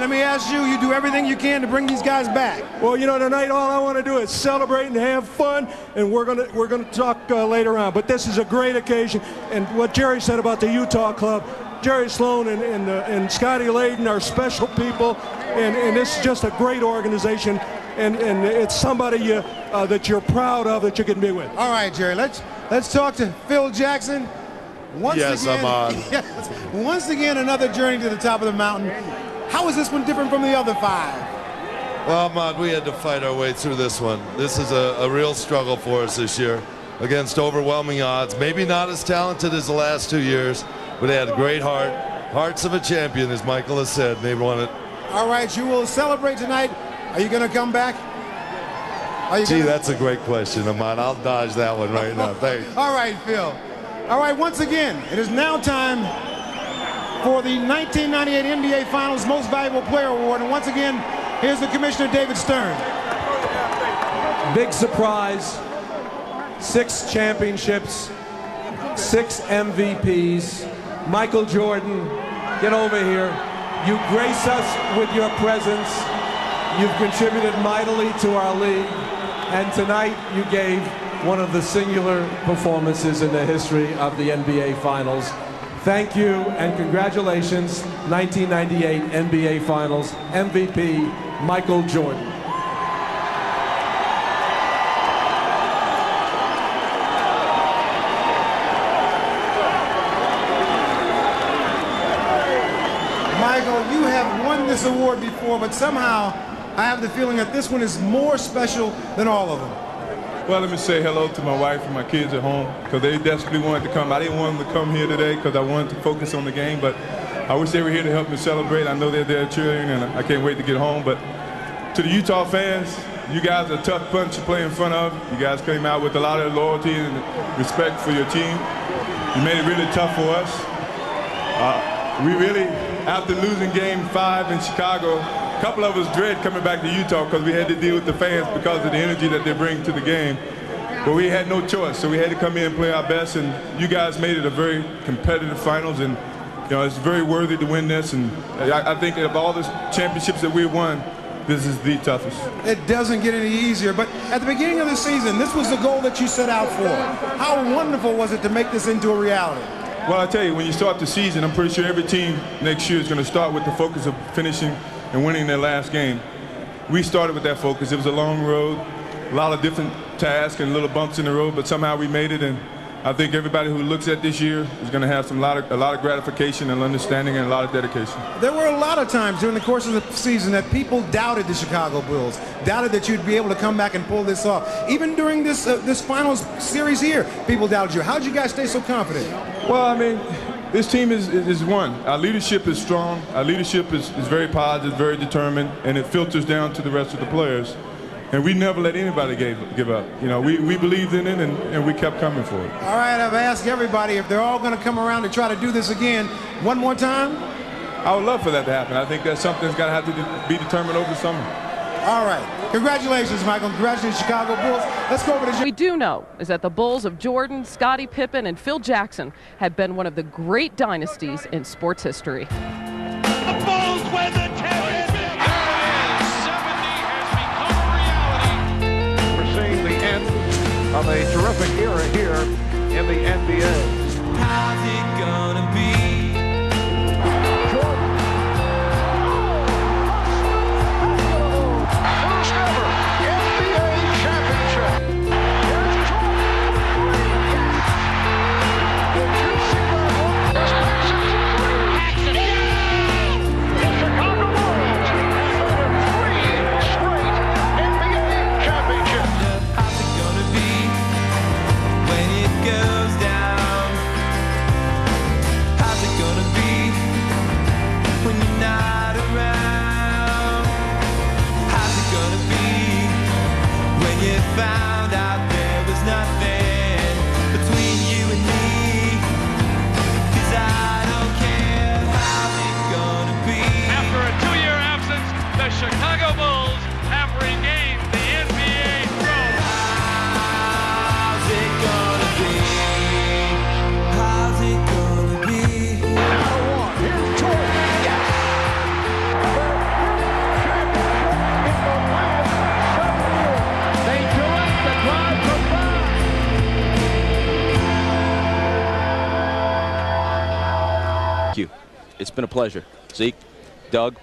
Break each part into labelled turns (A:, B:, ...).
A: let me ask you, you do everything you can to bring these guys back.
B: Well, you know, tonight all I want to do is celebrate and have fun, and we're gonna talk later on. But this is a great occasion, and what Jerry said about the Utah Club, Jerry Sloan and Scotty Layden are special people, and this is just a great organization, and it's somebody that you're proud of that you can be with.
A: All right, Jerry, let's talk to Phil Jackson.
C: Yes, I'm on.
A: Yes, once again, another journey to the top of the mountain. How is this one different from the other 5?
C: Well, Ahmad, we had to fight our way through this one. This is a real struggle for us this year against overwhelming odds. Maybe not as talented as the last 2 years, but they had a great heart. Hearts of a champion, as Michael has said. They won it.
A: All right, you will celebrate tonight. Are you going to come back?
C: Gee, that's a great question, Ahmad. I'll dodge that one right now. Thanks.
A: All right, Phil. All right, once again, it is now time for the 1998 NBA Finals Most Valuable Player Award. And once again, here's the Commissioner, David Stern.
B: Big surprise. 6 championships, 6 MVPs. Michael Jordan, get over here. You grace us with your presence. You've contributed mightily to our league. And tonight you gave one of the singular performances in the history of the NBA Finals. Thank you and congratulations, 1998 NBA Finals MVP, Michael Jordan.
A: Michael, you have won this award before, but somehow I have the feeling that this one is more special than all of them.
D: Well, let me say hello to my wife and my kids at home because they desperately wanted to come. I didn't want them to come here today because I wanted to focus on the game, but I wish they were here to help me celebrate. I know they're there cheering, and I can't wait to get home. But to the Utah fans, you guys are a tough bunch to play in front of. You guys came out with a lot of loyalty and respect for your team. You made it really tough for us. We really, after losing Game 5 in Chicago, a couple of us dread coming back to Utah because we had to deal with the fans because of the energy that they bring to the game. But we had no choice, so we had to come in and play our best, and you guys made it a very competitive finals, and you know it's very worthy to win this, and I think of all the championships that we've won, this is the toughest.
A: It doesn't get any easier, but at the beginning of the season, this was the goal that you set out for. How wonderful was it to make this into a reality?
D: Well, I tell you, when you start the season, I'm pretty sure every team next year is going to start with the focus of finishing and winning their last game. We started with that focus. It was a long road, a lot of different tasks and little bumps in the road, but somehow we made it, and I think everybody who looks at this year is going to have a lot of gratification and understanding and a lot of dedication.
A: There were a lot of times during the course of the season that people doubted the Chicago Bulls, doubted that you'd be able to come back and pull this off. Even during this finals series here, people doubted you. How did you guys stay so confident?
D: Well, I mean, this team is one. Our leadership is strong. Our leadership is very positive, very determined, and it filters down to the rest of the players. And we never let anybody give up. You know, we believed in it, and we kept coming for it.
A: All right, I've asked everybody if they're all going to come around to try to do this again. One more time?
D: I would love for that to happen. I think that's something that's got to have to be determined over summer.
A: All right. Congratulations, Michael. Congratulations, Chicago Bulls. Let's go over to...
E: We do know is that the Bulls of Jordan, Scottie Pippen, and Phil Jackson have been one of the great dynasties in sports history.
F: The Bulls win the championship! There it is. 70 has become a reality.
G: We're seeing the end of a terrific era here in the NBA.
H: How's it gonna be? Found out there was nothing between you and me, 'cause I don't care how's it gonna be.
F: After a 2-year absence, the Chicago Bulls have regained the NBA throne.
H: How's it gonna be? How's it gonna be?
G: Now one, here's Jordan. Yes!
I: It's been a pleasure. Zeke, Doug.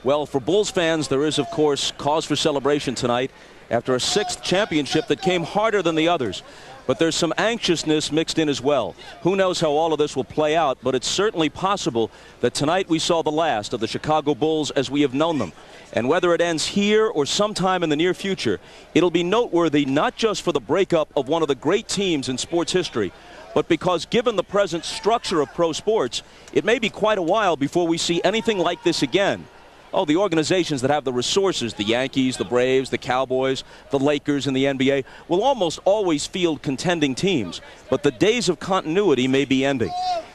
I: Well, for Bulls fans, there is, of course, cause for celebration tonight after a 6th championship that came harder than the others. But there's some anxiousness mixed in as well. Who knows how all of this will play out, but it's certainly possible that tonight we saw the last of the Chicago Bulls as we have known them. And whether it ends here or sometime in the near future, it'll be noteworthy not just for the breakup of one of the great teams in sports history, but because given the present structure of pro sports, it may be quite a while before we see anything like this again. Oh, the organizations that have the resources, the Yankees, the Braves, the Cowboys, the Lakers, and the NBA, will almost always field contending teams. But the days of continuity may be ending.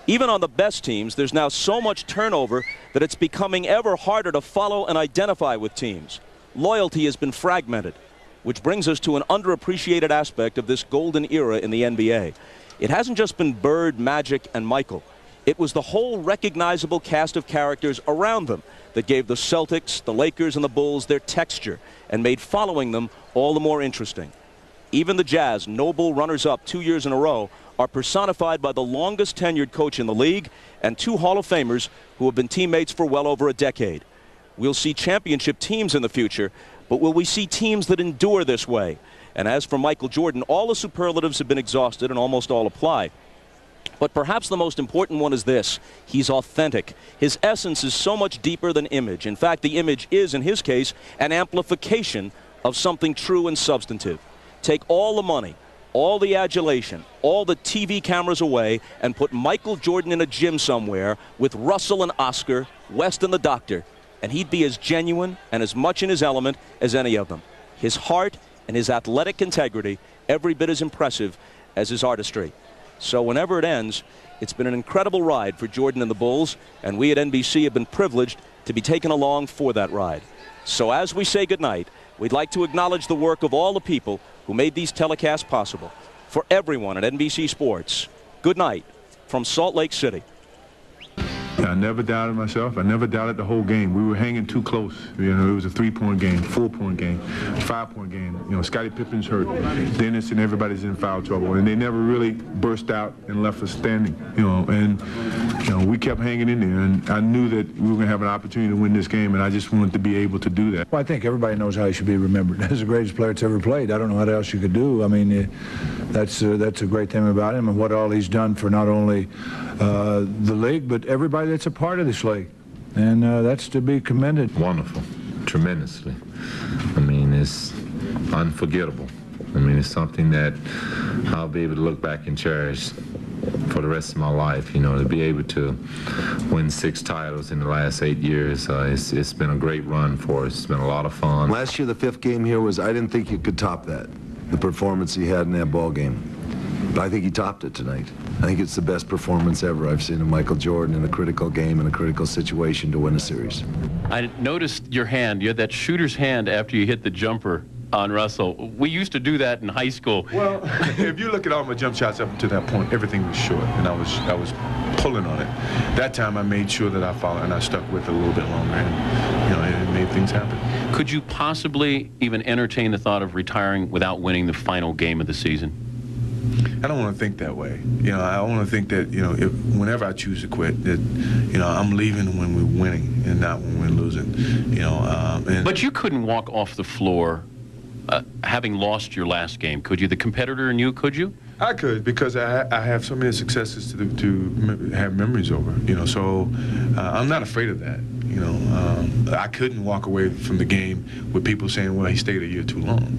I: Even on the best teams, there's now so much turnover that it's becoming ever harder to follow and identify with teams. Loyalty has been fragmented, which brings us to an underappreciated aspect of this golden era in the NBA. It hasn't just been Bird, Magic, and Michael. It was the whole recognizable cast of characters around them that gave the Celtics, the Lakers, and the Bulls their texture and made following them all the more interesting. Even the Jazz, noble runners-up 2 years in a row, are personified by the longest tenured coach in the league and 2 Hall of Famers who have been teammates for well over a decade. We'll see championship teams in the future, but will we see teams that endure this way? And as for Michael Jordan, all the superlatives have been exhausted and almost all apply. But perhaps the most important one is this: he's authentic. His essence is so much deeper than image. In fact, the image is, in his case, an amplification of something true and substantive. Take all the money, all the adulation, all the TV cameras away, and put Michael Jordan in a gym somewhere with Russell and Oscar, West and the Doctor, and he'd be as genuine and as much in his element as any of them. His heart and his athletic integrity every bit as impressive as his artistry. So whenever it ends, it's been an incredible ride for Jordan and the Bulls, and we at NBC have been privileged to be taken along for that ride. So as we say goodnight, we'd like to acknowledge the work of all the people who made these telecasts possible. For everyone at NBC Sports, good night from Salt Lake City.
J: I never doubted myself. I never doubted the whole game. We were hanging too close. You know, it was a 3-point game, 4-point game, 5-point game. You know, Scottie Pippen's hurt. Dennis and everybody's in foul trouble, and they never really burst out and left us standing. You know, and we kept hanging in there, and I knew that we were going to have an opportunity to win this game, and I just wanted to be able to do that.
K: Well, I think everybody knows how he should be remembered. As the greatest player that's ever played. I don't know what else you could do. I mean, that's a great thing about him and what all he's done for not only the league, but everybody that's a part of this league, and that's to be commended.
L: Wonderful, tremendously. I mean, it's unforgettable. I mean, it's something that I'll be able to look back and cherish for the rest of my life. You know, to be able to win 6 titles in the last 8 years, it's been a great run for us. It's been a lot of fun.
M: Last year, the 5th game here was, I didn't think you could top that, the performance he had in that ball game. But I think he topped it tonight. I think it's the best performance ever I've seen of Michael Jordan in a critical game, in a critical situation to win a series.
N: I noticed your hand. You had that shooter's hand after you hit the jumper on Russell. We used to do that in high school.
D: Well, if you look at all my jump shots up to that point, everything was short, and I was pulling on it. That time I made sure that I followed, and I stuck with it a little bit longer, and, you know, it made things happen.
N: Could you possibly even entertain the thought of retiring without winning the final game of the season?
D: I don't want to think that way. You know, I want to think that, you know, whenever I choose to quit, that, you know, I'm leaving when we're winning and not when we're losing. You know,
N: but you couldn't walk off the floor having lost your last game, could you? The competitor in you, could you?
D: I could, because I have so many successes to have memories over. You know, so I'm not afraid of that. You know, I couldn't walk away from the game with people saying, well, he stayed a year too long.